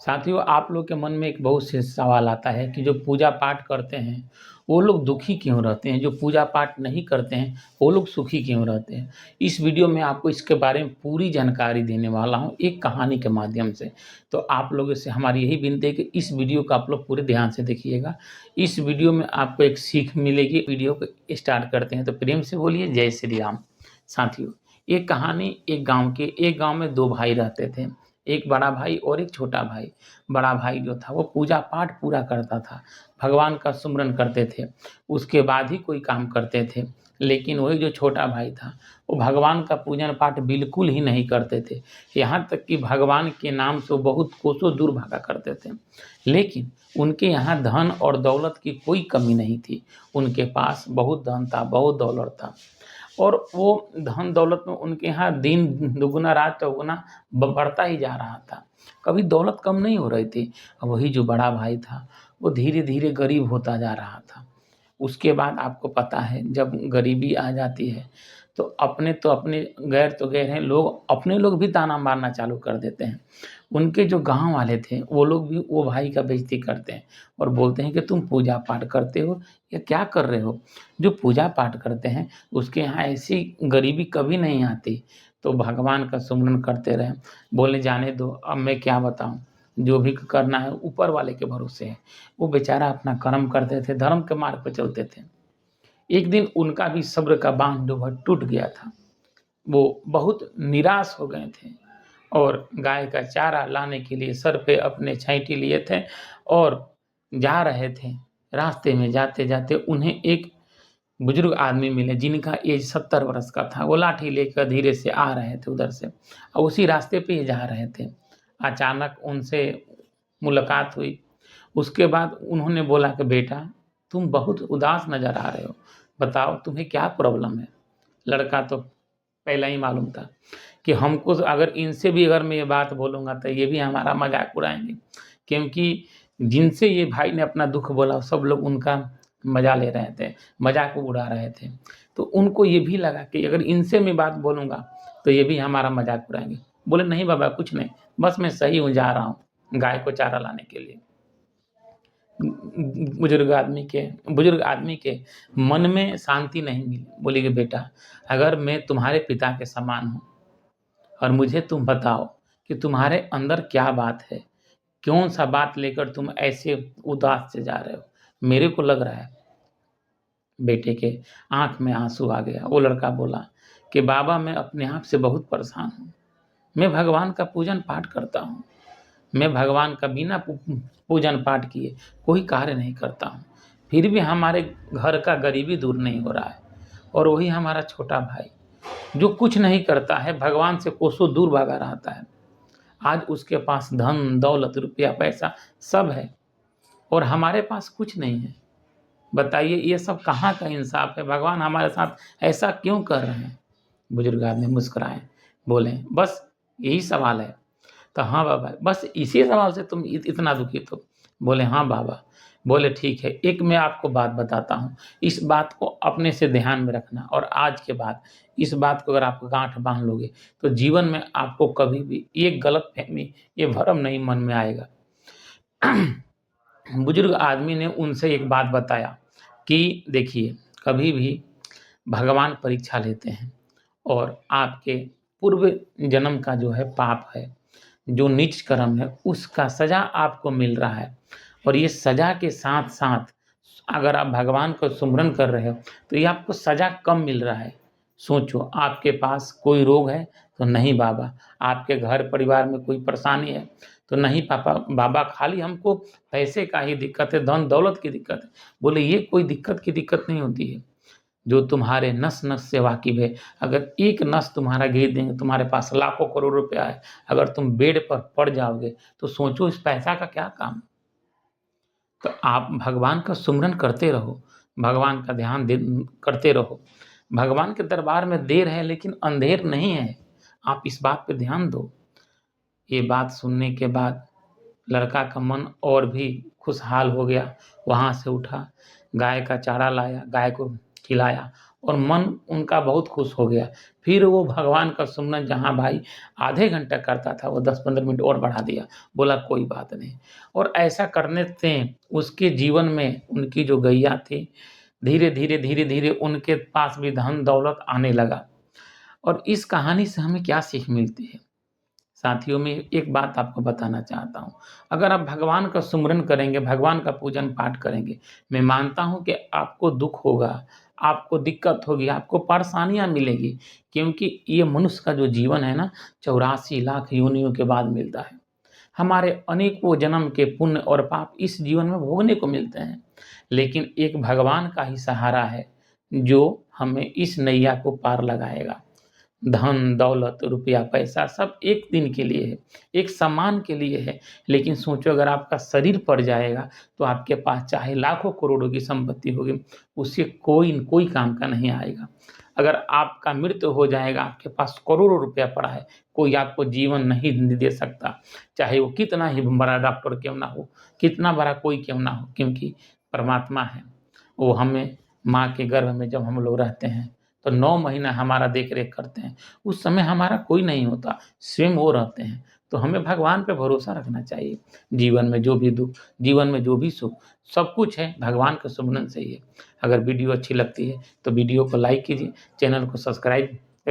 साथियों, आप लोग के मन में एक बहुत से सवाल आता है कि जो पूजा पाठ करते हैं वो लोग दुखी क्यों रहते हैं, जो पूजा पाठ नहीं करते हैं वो लोग सुखी क्यों रहते हैं। इस वीडियो में आपको इसके बारे में पूरी जानकारी देने वाला हूँ एक कहानी के माध्यम से। तो आप लोगों से हमारी यही विनती है कि इस वीडियो को आप लोग पूरे ध्यान से देखिएगा। इस वीडियो में आपको एक सीख मिलेगी। वीडियो को स्टार्ट करते हैं तो प्रेम से बोलिए जय श्री राम। साथियों, एक कहानी एक गांव में दो भाई रहते थे, एक बड़ा भाई और एक छोटा भाई। बड़ा भाई जो था वो पूजा पाठ पूरा करता था, भगवान का सुमिरन करते थे, उसके बाद ही कोई काम करते थे। लेकिन वही जो छोटा भाई था वो भगवान का पूजन पाठ बिल्कुल ही नहीं करते थे। यहाँ तक कि भगवान के नाम से वो बहुत कोसों दूर भागा करते थे। लेकिन उनके यहाँ धन और दौलत की कोई कमी नहीं थी। उनके पास बहुत धन था, बहुत दौलत था, और वो धन दौलत में उनके यहाँ दिन दुगुना रात चौगुना बढ़ता ही जा रहा था। कभी दौलत कम नहीं हो रही थी। अब वही जो बड़ा भाई था वो धीरे धीरे गरीब होता जा रहा था। उसके बाद आपको पता है जब गरीबी आ जाती है तो अपने गैर तो गैर हैं, लोग अपने लोग भी ताना मारना चालू कर देते हैं। उनके जो गांव वाले थे वो लोग भी वो भाई का बेइज्जती करते हैं और बोलते हैं कि तुम पूजा पाठ करते हो या क्या कर रहे हो। जो पूजा पाठ करते हैं उसके यहाँ ऐसी गरीबी कभी नहीं आती। तो भगवान का सुमिरन करते रहे। बोले जाने दो, अब मैं क्या बताऊं, जो भी करना है ऊपर वाले के भरोसे है। वो बेचारा अपना कर्म करते थे, धर्म के मार्ग पर चलते थे। एक दिन उनका भी सब्र का बांध जो है टूट गया था। वो बहुत निराश हो गए थे और गाय का चारा लाने के लिए सर पे अपने छैटी लिए थे और जा रहे थे। रास्ते में जाते जाते उन्हें एक बुजुर्ग आदमी मिले जिनका एज 70 वर्ष का था। वो लाठी लेकर धीरे से आ रहे थे उधर से और उसी रास्ते पे ही जा रहे थे। अचानक उनसे मुलाकात हुई। उसके बाद उन्होंने बोला कि बेटा, तुम बहुत उदास नजर आ रहे हो, बताओ तुम्हें क्या प्रॉब्लम है। लड़का तो पहला ही मालूम था कि हमको अगर इनसे भी अगर मैं ये बात बोलूँगा तो ये भी हमारा मजाक उड़ाएंगे, क्योंकि जिनसे ये भाई ने अपना दुख बोला सब लोग उनका मजा ले रहे थे, मजाक उड़ा रहे थे। तो उनको ये भी लगा कि अगर इनसे मैं बात बोलूँगा तो ये भी हमारा मजाक उड़ाएंगे। बोले नहीं बाबा, कुछ नहीं, बस मैं सही हूँ, जा रहा हूँ गाय को चारा लाने के लिए। बुजुर्ग आदमी के मन में शांति नहीं मिली। बोले कि बेटा, अगर मैं तुम्हारे पिता के समान हूँ और मुझे तुम बताओ कि तुम्हारे अंदर क्या बात है, कौन सा बात लेकर तुम ऐसे उदास से जा रहे हो। मेरे को लग रहा है। बेटे के आंख में आंसू आ गया। वो लड़का बोला कि बाबा, मैं अपने आप से बहुत परेशान हूँ। मैं भगवान का पूजन पाठ करता हूँ, मैं भगवान का बिना पूजन पाठ किए कोई कार्य नहीं करता हूँ, फिर भी हमारे घर का गरीबी दूर नहीं हो रहा है। और वही हमारा छोटा भाई जो कुछ नहीं करता है, भगवान से कोसों दूर भागा रहता है, आज उसके पास धन दौलत रुपया पैसा सब है और हमारे पास कुछ नहीं है। बताइए ये सब कहाँ का इंसाफ है, भगवान हमारे साथ ऐसा क्यों कर रहे हैं। बुजुर्ग आदमी मुस्कुराए, बोले बस यही सवाल है। तो हाँ बाबा, बस इसी सवाल से तुम इतना दुखित हो। बोले हाँ बाबा। बोले ठीक है, एक मैं आपको बात बताता हूँ, इस बात को अपने से ध्यान में रखना और आज के बाद इस बात को अगर आप गांठ बांध लोगे तो जीवन में आपको कभी भी ये गलत फहमी, ये भरम नहीं मन में आएगा। बुजुर्ग आदमी ने उनसे एक बात बताया कि देखिए, कभी भी भगवान परीक्षा लेते हैं और आपके पूर्व जन्म का जो है पाप है, जो नीच कर्म है, उसका सजा आपको मिल रहा है। और ये सजा के साथ साथ अगर आप भगवान को सुमिरन कर रहे हो तो ये आपको सजा कम मिल रहा है। सोचो, आपके पास कोई रोग है तो नहीं बाबा, आपके घर परिवार में कोई परेशानी है तो नहीं पापा बाबा, खाली हमको पैसे का ही दिक्कत है, धन दौलत की दिक्कत है। बोले ये कोई दिक्कत की दिक्कत नहीं होती है, जो तुम्हारे नस नस से वाकिफ है। अगर एक नस तुम्हारा गिर देंगे, तुम्हारे पास लाखों करोड़ रुपया है, अगर तुम बेड पर पड़ जाओगे तो सोचो इस पैसा का क्या काम। तो आप भगवान का सुमिरन करते रहो, भगवान का करते रहो। भगवान के दरबार में देर है लेकिन अंधेर नहीं है, आप इस बात पे ध्यान दो। ये बात सुनने के बाद लड़का का मन और भी खुशहाल हो गया। वहाँ से उठा, गाय का चारा लाया, गाय को खिलाया और मन उनका बहुत खुश हो गया। फिर वो भगवान का सुमरन जहाँ भाई आधे घंटे करता था, वो 10-15 मिनट और बढ़ा दिया, बोला कोई बात नहीं। और ऐसा करने से उसके जीवन में उनकी जो गैया थी, धीरे-धीरे, धीरे-धीरे उनके पास भी धन-दौलत आने लगा। और इस कहानी से हमें क्या सीख मिलती है? साथियों, में एक बात आपको बताना चाहता हूँ, अगर आप भगवान का सुमिरन करेंगे, भगवान का पूजन पाठ करेंगे, मैं मानता हूँ कि आपको दुःख होगा, आपको दिक्कत होगी, आपको परेशानियाँ मिलेगी, क्योंकि ये मनुष्य का जो जीवन है ना, 84 लाख योनियों के बाद मिलता है। हमारे अनेकों जन्म के पुण्य और पाप इस जीवन में भोगने को मिलते हैं, लेकिन एक भगवान का ही सहारा है, जो हमें इस नैया को पार लगाएगा। धन, दौलत, रुपया, पैसा सब एक दिन के लिए है, एक सम्मान के लिए है, लेकिन सोचो अगर आपका शरीर पड़ जाएगा, तो आपके पास चाहे लाखों करोड़ों की संपत्ति होगी, उससे कोई काम का नहीं आएगा। अगर आपका मृत्यु हो जाएगा, आपके पास करोड़ों रुपया पड़ा है, कोई आपको जीवन नहीं दे सकता, चाहे वो कितना ही बड़ा डॉक्टर क्यों ना हो, कितना बड़ा कोई क्यों ना हो, क्योंकि परमात्मा है। वो हमें माँ के गर्भ में जब हम लोग रहते हैं, तो 9 महीना हमारा देख-रेख करते हैं। उस समय हमारा कोई नहीं होता, स्वयं वो रहते हैं। तो हमें भगवान पे भरोसा रखना चाहिए। जीवन में जो भी दुःख, जीवन में जो भी सुख, सब कुछ है भगवान के सुमिरन से ही है। अगर वीडियो अच्छी लगती है, तो वीडियो को लाइक कीजिए, चैनल को सब्सक्राइब